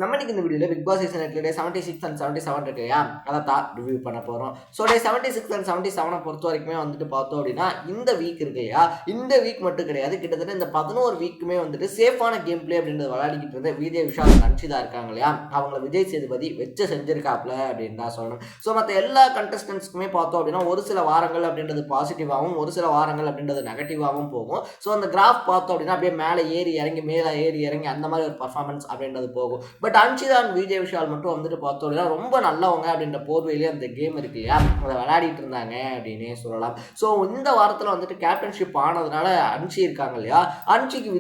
நம்ம இன்னைக்கு இந்த வீடியோல big boss season 8 day 76 and 77 இருக்குயா அத தான் ரிவ்யூ பண்ண போறோம். சோ டே 76 and 77 பொறுத்த வரைக்குமே வந்துட்டு பார்த்தோம் அப்படினா இந்த வீக் இருக்குயா, இந்த வீக் மட்டும் கிடையாது, கிட்டத்தட்ட இந்த 11 வீக்குமே வந்துட்டு சேஃபான கேம் பிளே அப்படின்றது விளையாடிக்கிட்டு இருந்த விஜய் விஷால் நன்சிதா இருக்காங்க இல்லையா, அவங்கள விஜய் சேதுபதி வெச்சு செஞ்சிருக்காப்ல அப்படின்னு தான் சொல்லணும். ஸோ மற்ற எல்லா கண்டஸ்டன்ட்ஸ்க்குமே பார்த்தோம் அப்படின்னா ஒரு சில வாரங்கள் அப்படின்றது பாசிட்டிவாகவும் ஒரு சில வாரங்கள் அப்படின்றது நெகட்டிவாகவும் போகும். ஸோ அந்த கிராஃப் பார்த்தோம் அப்படின்னா அப்படியே மேலே ஏறி இறங்கி அந்த மாதிரி ஒரு பர்ஃபார்மன்ஸ் அப்படின்றது போகும். பட் அன்ஷிதா அண்ட் விஜய் விஷால் மட்டும் வந்துட்டு பார்த்தோம் அப்படின்னா ரொம்ப நல்லவங்க அப்படின்ற போர்வையிலே அந்த கேம் இருக்கு இல்லையா, அதை விளையாடிட்டு இருந்தாங்க அப்படின்னே சொல்லலாம். ஸோ இந்த வாரத்தில் வந்துட்டு கேப்டன்ஷிப் ஆனதுனால அன்ஷி இருக்காங்க இல்லையா, அன்ஷிக்கு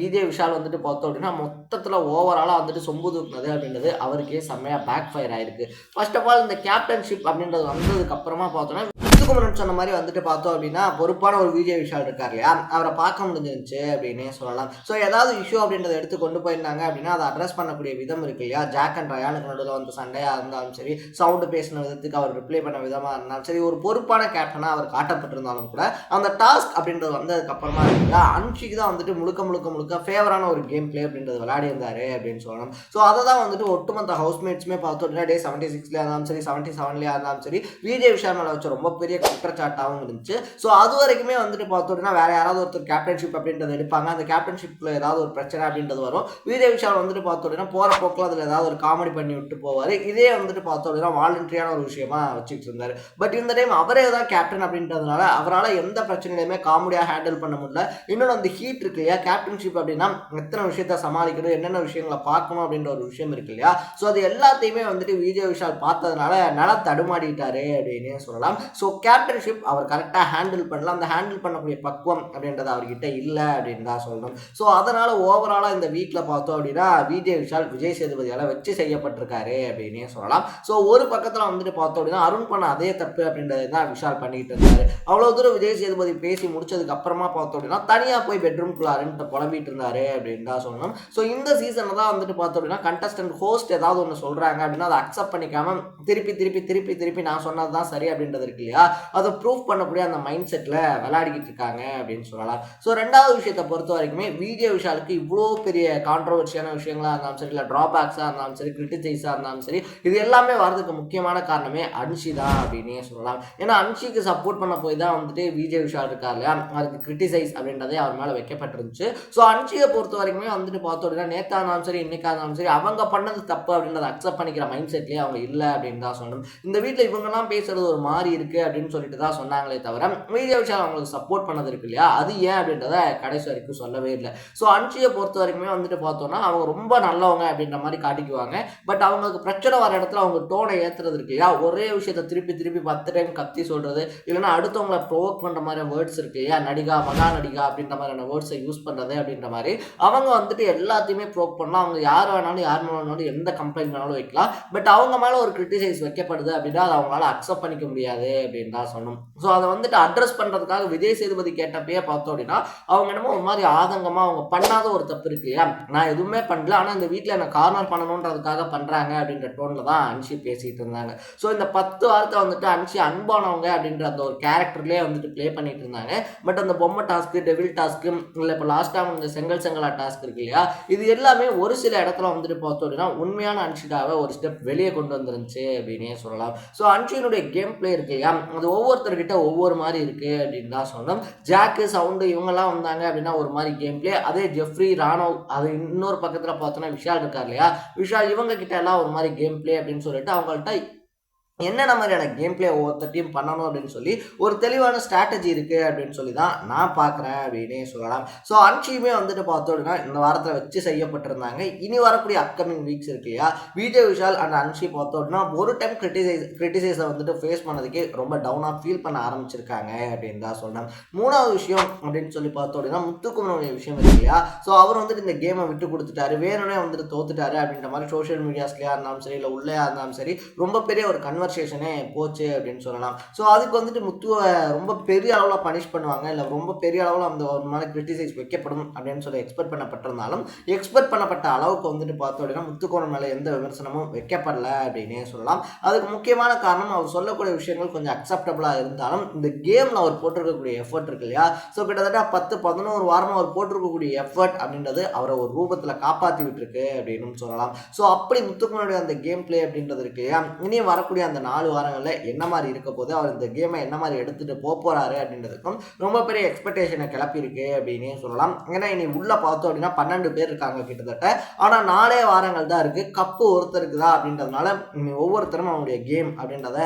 விஜய் விஷால் வந்துட்டு பார்த்தோம் அப்படின்னா மொத்தத்தில் ஓவராலாக வந்துட்டு சொம்பு தூக்குனது அப்படின்றது அவருக்கே செம்மையாக பேக் ஃபயர் ஆயிருக்கு. ஃபர்ஸ்ட் ஆஃப் ஆல் இந்த கேப்டன்ஷிப் அப்படின்றது வந்ததுக்கு அப்புறமா பார்த்தோன்னா சொன்ன மாதிரி வந்துட்டு பார்த்தோம் அப்படின்னா பொறுப்பான ஒரு விஜய் விஷால் இருக்கார் இல்லையா, அவரை பார்க்க முடிஞ்சிருந்துச்சு அப்படின்னே சொல்லலாம். ஸோ ஏதாவது இஷ்யூ அப்படின்றத எடுத்து கொண்டு போயிருந்தாங்க அப்படின்னா அதை அட்ரஸ் பண்ணக்கூடிய விதம் இருக்கு இல்லையா, ஜாக் அண்ட் ரயானுக்கு நடுவில் வந்து சண்டையாக இருந்தாலும் சரி, சவுண்டு பேசின விதத்துக்கு அவர் ரிப்ளை பண்ண விதமாக இருந்தாலும் சரி, ஒரு பொறுப்பான கேப்டனாக அவர் காட்டப்பட்டிருந்தாலும் கூட அந்த டாஸ்க் அப்படின்றது வந்ததுக்கு அப்புறமா இருக்குல்ல அன்ஷிக்கு தான் வந்துட்டு முழுக்க ஃபேவரான ஒரு கேம் பிளே அப்படின்றது விளையாடி இருந்தாரு அப்படின்னு சொல்லணும். ஸோ அதை தான் வந்துட்டு ஒட்டுமொத்த ஹவுஸ்மேட்ஸுமே பார்த்தோம் அப்படின்னா டே 76 இருந்தாலும் சரி 77 இருந்தாலும் சரி விஜய் விஷால் மேலே வச்ச ரொம்ப பெரிய குற்றச்சாட்டாகவும் இருந்துச்சு. ஸோ அது வரைக்குமே வந்துட்டு பார்த்தோம்னா வேற யாராவது ஒருத்தர் கேப்டன்ஷிப் அப்படின்றத எடுப்பாங்க, அந்த கேப்டன்ஷிப்பில் ஏதாவது ஒரு பிரச்சனை அப்படின்றது வரும், விஜய் விஷால் வந்துட்டு பார்த்தோம்னா போகிற போக்கில் அதில் ஏதாவது ஒரு காமெடி பண்ணி விட்டு போவார். இதே வந்துட்டு பார்த்தோம்னா வாலண்டரியான ஒரு விஷயமா வச்சுட்டு இருந்தார். பட் இந்த டைம் அவரே தான் கேப்டன் அப்படின்றதுனால அவரால் எந்த பிரச்சனையுமே காமெடியாக ஹேண்டில் பண்ண முடியல. இன்னொன்று அந்த ஹீட் இருக்கு இல்லையா, கேப்டன்ஷிப் அப்படின்னா எத்தனை விஷயத்த சமாளிக்கணும், என்னென்ன விஷயங்களை பார்க்கணும் அப்படின்ற ஒரு விஷயம் இருக்கு இல்லையா, ஸோ அது எல்லாத்தையுமே வந்துட்டு விஜய் விஷால் பார்த்ததுனால நல்லா தடுமாடிட்டாரு அப்படின்னே சொல்லலாம். ஸோ கேப்டன்ஷிப் அவர் கரெக்டாக ஹேண்டில் பண்ணலாம், அந்த ஹேண்டில் பண்ணக்கூடிய பக்குவம் அப்படின்றது அவர்கிட்ட இல்லை அப்படின்னு தான் சொல்லணும். ஸோ அதனால் ஓவராலாக இந்த வீக்கில் பார்த்தோம் அப்படின்னா விஜய் விஷால் விஜய் சேதுபதியால் வச்சு செய்யப்பட்டிருக்காரு அப்படின்னே சொல்லலாம். ஸோ ஒரு பக்கத்தில் வந்துட்டு பார்த்தோம் அப்படின்னா அருண் பண்ண அதே தப்பு அப்படின்றது தான் விஷால் பண்ணிட்டு இருந்தாரு. அவ்வளோ தூரம் விஜய் சேதுபதி பேசி முடிச்சதுக்கு அப்புறமா பார்த்தோம் அப்படின்னா தனியாக போய் பெட்ரூம்குள்ள அருண்கிட்ட புலம்பிட்டு இருந்தாரு அப்படின்னு தான் சொல்லணும். ஸோ இந்த சீசனில் தான் வந்துட்டு பார்த்தோம் அப்படின்னா கண்டஸ்டன்ட் ஹோஸ்ட் ஏதாவது ஒன்று சொல்கிறாங்க அப்படின்னா அதை அக்செப்ட் பண்ணிக்காம திருப்பி நான் சொன்னது தான் சரி அப்படின்றது இருக்கு இல்லையா, அதை ப்ரூவ் பண்ணக்கூடிய அந்த மைண்ட் செட்டில் விளையாடிக்கிட்டு இருக்காங்க அப்படின்னு சொல்லலாம். ஸோ ரெண்டாவது விஷயத்தை பொறுத்த வரைக்குமே விஜய் விஷாலுக்கு இவ்வளோ பெரிய கான்ட்ரவர்சியான விஷயங்களாக இருந்தாலும் சரி, இல்லை ட்ராபேக்ஸாக இருந்தாலும் சரி, கிரிட்டிசைஸாக இருந்தாலும் சரி, இது எல்லாமே வரதுக்கு முக்கியமான காரணமே அன்ஷி தான் அப்படின்னே சொல்லலாம். ஏன்னா அன்ஷிக்கு சப்போர்ட் பண்ண போய் தான் வந்துட்டு விஜய் விஷால் இருக்கார் இல்லையா, அதுக்கு கிரிட்டிசைஸ் அப்படின்றதே அவர் மேலே வைக்கப்பட்டிருந்துச்சு. ஸோ அன்ஷியை பொறுத்த வரைக்குமே வந்துட்டு பார்த்தோம் அப்படின்னா நேற்றா இருந்தாலும் சரி இன்னைக்கா இருந்தாலும் சரி அவங்க பண்ணது தப்பு அப்படின்றத அக்செப்ட் பண்ணிக்கிற மைண்ட் செட்லேயே அவங்க இல்லை அப்படின்னு தான் சொல்லணும். இந்த வீட்டில் இவங்கெல்லாம் பேசுறது ஒரு மாதிரி இருக்குது அப்படின்னு சொல்லிட்டு தான் சொன்னாங்களே தவிர விஜய் விஷால் அவங்களுக்கு சப்போர்ட் பண்ணது இருக்கு இல்லையா, அது ஏன் அப்படின்றத கடைசி வரைக்கும் சொல்லவே இல்லை. ஸோ அன்ஷியை பொறுத்த வரைக்குமே வந்துட்டு பார்த்தோம்னா அவங்க ரொம்ப நல்லவங்க அப்படின்ற மாதிரி காட்டிக்குவாங்க. பட் அவங்களுக்கு பிரச்சனை வர இடத்துல அவங்க டோனை ஏற்றுறது இருக்கு இல்லையா, ஒரே விஷயத்தை திருப்பி 10 டைம் கத்தி சொல்றது, இல்லைன்னா அடுத்தவங்களை ப்ரோவோக் பண்ணுற மாதிரி வேர்ட்ஸ் இருக்கு இல்லையா, மகா நடிகா அப்படின்ற மாதிரியான வேர்ட்ஸை யூஸ் பண்ணுறது அப்படின்ற மாதிரி அவங்க வந்துட்டு எல்லாத்தையுமே ப்ரோவோக் பண்ணலாம். அவங்க யார் வேணாலும் எந்த கம்ப்ளைண்ட் வேணாலும் வைக்கலாம். பட் அவங்க மேலே ஒரு கிரிட்டிசைஸ் வைக்கப்படுது அப்படின்னா அதை அவங்களால அக்செப்ட் பண்ணிக்க முடியாது அப்படின்னு தான் சொல்லணும். ஸோ அதை வந்துட்டு அட்ரஸ் பண்ணுறதுக்காக விஜய் சேதுபதி கேட்டப்பயே பார்த்தோம் அப்படின்னா அவங்க என்னமோ ஒரு மாதிரி ஆதங்கமாக அவங்க பண்ணாத ஒரு தப்பு இருக்கு இல்லையா, நான் எதுவுமே பண்ணல ஆனால் இந்த வீட்டில் என்னை கார்னர் பண்ணணுன்றதுக்காக பண்ணுறாங்க அப்படின்ற டோனில் தான் அன்ஷி பேசிகிட்டு இருந்தாங்க. ஸோ இந்த 10 வாரத்தை வந்துட்டு அன்ஷி அன்பானவங்க அப்படின்ற அந்த ஒரு கேரக்டர்லேயே வந்துட்டு ப்ளே பண்ணிட்டு இருந்தாங்க. பட் அந்த பொம்மை டாஸ்க்கு, டெவில் டாஸ்க்கு, இல்லை இப்போ லாஸ்ட்டாக இந்த செங்கலா டாஸ்க் இருக்கு இல்லையா, இது எல்லாமே ஒரு சில இடத்துல வந்துட்டு பார்த்தோம் அப்படின்னா உண்மையான அன்ஷிதாவை ஒரு ஸ்டெப் வெளியே கொண்டு வந்துருந்துச்சு அப்படின்னே சொல்லலாம். ஸோ அன்ஷியினுடைய கேம் பிளே இருக்கு இல்லையா, அது ஒவ்வொருத்தர்கிட்ட ஒவ்வொரு மாதிரி இருக்கு அப்படின்னு தான் சொல்லணும். ஜாக்கு, சவுண்டு இவங்கெல்லாம் வந்தாங்க அப்படின்னா ஒரு மாதிரி கேம் பிளே, அதே ஜெஃப்ரி, ராணவ், அது இன்னொரு பக்கத்தில் பார்த்தோன்னா விஷால் இருக்கார் இல்லையா, விஷால் இவங்க கிட்ட எல்லாம் ஒரு மாதிரி கேம் பிளே அப்படின்னு சொல்லிட்டு அவங்கள்ட்ட என்னென்ன மாதிரியான கேம் பிளே ஒவ்வொருத்தர் டீம் பண்ணணும் அப்படின்னு சொல்லி ஒரு தெளிவான ஸ்ட்ராட்டஜி இருக்குது அப்படின்னு சொல்லி தான் நான் பார்க்குறேன் அப்படின்னே சொல்லலாம். ஸோ அன்ஷியுமே வந்துட்டு பார்த்தோம் அப்படின்னா இந்த வாரத்தில் வச்சு செய்யப்பட்டிருந்தாங்க. இனி வரக்கூடிய அப்கமிங் வீக்ஸ் இருக்கு இல்லையா, விஜய் விஷால் அண்ட் அன்ஷி பார்த்தோம் அப்படின்னா ஒரு டைம் கிரிட்டிசைஸை வந்துட்டு ஃபேஸ் பண்ணதுக்கே ரொம்ப டவுனாக ஃபீல் பண்ண ஆரம்பிச்சிருக்காங்க அப்படின்னு தான் சொல்லணும். மூணாவது விஷயம் அப்படின்னு சொல்லி பார்த்தோம் அப்படின்னா முத்துக்குமரனுடைய விஷயம் இருக்கு இல்லையா, ஸோ அவர் வந்துட்டு இந்த கேமை விட்டு கொடுத்துட்டாரு, வேணும்னே வந்துட்டு தோத்துட்டாரு அப்படின்ற மாதிரி சோஷியல் மீடியாஸ்லேயா இருந்தாலும் சரி, இல்லை உள்ளே இருந்தாலும் சரி ரொம்ப பெரிய ஒரு கன்வர்சேஷன் கன்வர்சேஷனே போச்சு அப்படின்னு சொல்லலாம். ஸோ அதுக்கு வந்துட்டு முத்துவை ரொம்ப பெரிய அளவில் பனிஷ் பண்ணுவாங்க, இல்லை ரொம்ப பெரிய அளவில் அந்த ஒரு மேலே கிரிட்டிசைஸ் வைக்கப்படும் அப்படின்னு சொல்லி எக்ஸ்பெக்ட் பண்ணப்பட்டிருந்தாலும் எக்ஸ்பெக்ட் பண்ணப்பட்ட அளவுக்கு வந்துட்டு பார்த்தோம் அப்படின்னா முத்துக்கோணன் மேலே எந்த விமர்சனமும் வைக்கப்படல அப்படின்னே சொல்லலாம். அதுக்கு முக்கியமான காரணம் அவர் சொல்லக்கூடிய விஷயங்கள் கொஞ்சம் அக்செப்டபுளாக இருந்தாலும் இந்த கேமில் அவர் போட்டிருக்கக்கூடிய எஃபர்ட் இருக்கு இல்லையா. ஸோ கிட்டத்தட்ட 10-11 வாரமாக அவர் போட்டிருக்கக்கூடிய எஃபர்ட் அப்படின்றது அவரை ஒரு ரூபத்தில் காப்பாற்றி விட்டுருக்கு அப்படின்னு சொல்லலாம். ஸோ அப்படி முத்துக்கோனுடைய அந்த கேம் பிளே அப்படின்றது இருக்கு இல்லையா, இனியும் வரக்கூடிய அந்த 4 வாரங்களில் என்ன மாதிரி இருக்க போது, அவர் இந்த கேமை என்ன மாதிரி எடுத்துட்டு போறாரு அப்படின்றதுக்கும் ரொம்ப பெரிய எக்ஸ்பெக்டேஷனை கிளப்பியிருக்கு அப்படின்னே சொல்லலாம். ஏன்னா இனி உள்ள பார்த்தோம் அப்படின்னா 12 பேர் இருக்காங்க கிட்டத்தட்ட. ஆனால் 4 வாரங்கள் தான் இருக்கு. கப்பு ஒருத்தருக்கு தான் அப்படின்றதுனால ஒவ்வொருத்தரும் அவங்களுடைய கேம் அப்படின்றத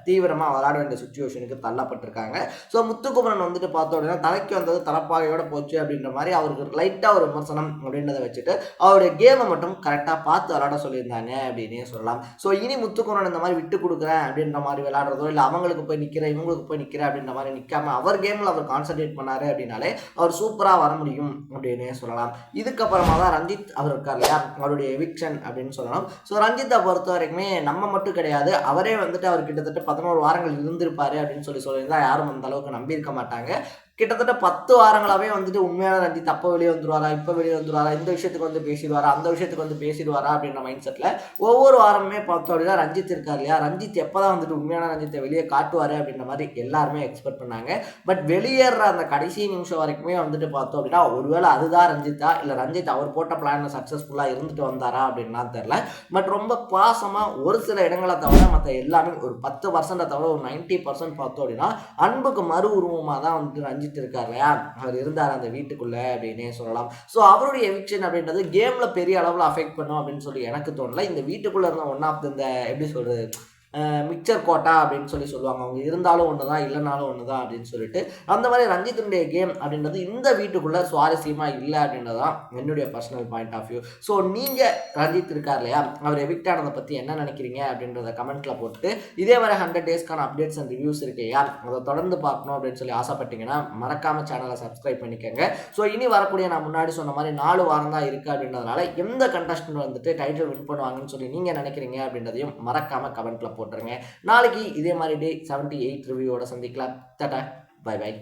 தீவிரமாக விளையாட வேண்டிய சுச்சுவேஷனுக்கு தள்ளப்பட்டிருக்காங்க. ஸோ முத்துக்குமரன் வந்துட்டு பார்த்தோம் அப்படின்னா தலைக்கு வந்தது தலப்பாகையோட போச்சு அப்படின்ற மாதிரி அவருக்கு லைட்டாக ஒரு விமர்சனம் அப்படின்றத வச்சுட்டு அவருடைய கேமை மட்டும் கரெக்டாக பார்த்து விளையாட சொல்லியிருந்தாங்க அப்படின்னே சொல்லலாம். ஸோ இனி முத்துக்குமரன் இந்த மாதிரி விட்டு கொடுக்குறேன் அப்படின்ற மாதிரி விளையாடுறதோ, இல்லை அவங்களுக்கு போய் நிற்கிறேன் இவங்களுக்கு போய் நிற்கிறேன் அப்படின்ற மாதிரி நிற்காம அவர் கேமில் அவர் கான்சன்ட்ரேட் பண்ணாரு அப்படின்னாலே அவர் சூப்பராக வர முடியும் அப்படின்னே சொல்லலாம். இதுக்கப்புறமா தான் ரஞ்சித் அவர் இருக்கார் இல்லையா, அவருடைய எவிக்ஷன் அப்படின்னு சொல்லலாம். ஸோ ரஞ்சித்தை பொறுத்த வரைக்குமே நம்ம மட்டும் கிடையாது, அவரே வந்துட்டு அவர் கிட்டத்தட்ட 11 வாரங்கள் இருந்திருப்பாரு அப்படின்னு சொல்லியிருந்தா யாரும் அந்த அளவுக்கு நம்பியிருக்க மாட்டாங்க. கிட்டத்தட்ட 10 வாரங்களாகவே வந்துட்டு உண்மையான ரஞ்சித் அப்போ வெளியே வந்துடுவாரா, இப்போ வெளியே வந்துடுவாரா, இந்த விஷயத்துக்கு வந்து பேசிடுவாரா, அந்த விஷயத்துக்கு வந்து பேசிடுவாரா அப்படின்ற மைண்ட் செட்டில் ஒவ்வொரு வாரமே பார்த்தோம் அப்படின்னா ரஞ்சித் இருக்கார் இல்லையா, ரஞ்சித் எப்போ தான் வந்துட்டு உண்மையான ரஞ்சித்தை வெளியே காட்டுவார் அப்படின்ற மாதிரி எல்லாருமே எக்ஸ்பெக்ட் பண்ணாங்க. பட் வெளியேற அந்த கடைசி நிமிஷம் வரைக்குமே வந்துட்டு பார்த்தோம் அப்படின்னா ஒருவேளை அதுதான் ரஞ்சித்தா, இல்லை ரஞ்சித் அவர் போட்ட பிளான் சக்ஸஸ்ஃபுல்லாக இருந்துட்டு வந்தாரா அப்படின்லாம் தெரில. பட் ரொம்ப பாசமாக ஒரு சில இடங்களை தவிர மற்ற எல்லாமே ஒரு 10% தவிர ஒரு 90% பார்த்தோம் அப்படின்னா அன்புக்கு மறு உருவமாக தான் வந்துட்டு ரஞ்சித் இருக்கார் இல்லையா, அவர் இருந்தார் அந்த வீட்டுக்குள்ள அப்படின்னே சொல்லலாம். ஸோ அவருடைய எவிக்ஷன் அப்படின்றது கேம்ல பெரிய அளவில் அஃபெக்ட் பண்ணும் அப்படின்னு சொல்லி எனக்கு தோணல. இந்த வீட்டுக்குள்ள இருந்த ஒன் ஆஃப் இந்த எப்படி சொல்றது மிக்சர் கோட்டா அப்படின்னு சொல்லுவாங்க, அவங்க இருந்தாலும் ஒன்று தான் இல்லைனாலும் ஒன்று தான் அப்படின்னு சொல்லிட்டு அந்த மாதிரி ரஞ்சித்துடைய கேம் அப்படின்றது இந்த வீட்டுக்குள்ளே சுவாரஸ்யமாக இல்லை அப்படின்றது தான் என்னுடைய personal point of view. So நீங்கள் ரஞ்சித் இருக்கார் இல்லையா, அவர் எவிக்ட் ஆனதை பற்றி என்ன நினைக்கிறீங்க அப்படின்றத கமெண்ட்டில் போட்டு இதே மாதிரி 100 டேஸ்க்கான அப்டேட்ஸ் அண்ட் ரிவ்யூஸ் இருக்கு யார் அதை தொடர்ந்து பார்க்கணும் அப்படின்னு சொல்லி ஆசைப்பட்டீங்கன்னா மறக்காமல் சேனலை சப்ஸ்கிரைப் பண்ணிக்கோங்க. ஸோ இனி வரக்கூடிய நான் முன்னாடி சொன்ன மாதிரி 4 வாரம் தான் இருக்குது அப்படின்றதுனால எந்த கண்டஸ்டன்ட் வந்துட்டு டைட்டில் வின் பண்ணுவாங்கன்னு சொல்லி நீங்கள் நினைக்கிறீங்க அப்படின்றதையும் மறக்காமல் கமெண்ட்டில் போட்டுருங்க. நாளைக்கு இதே மாதிரி டே 78 ரிவ்யூவோட சந்திக்கலாம். டாடா, பை பை.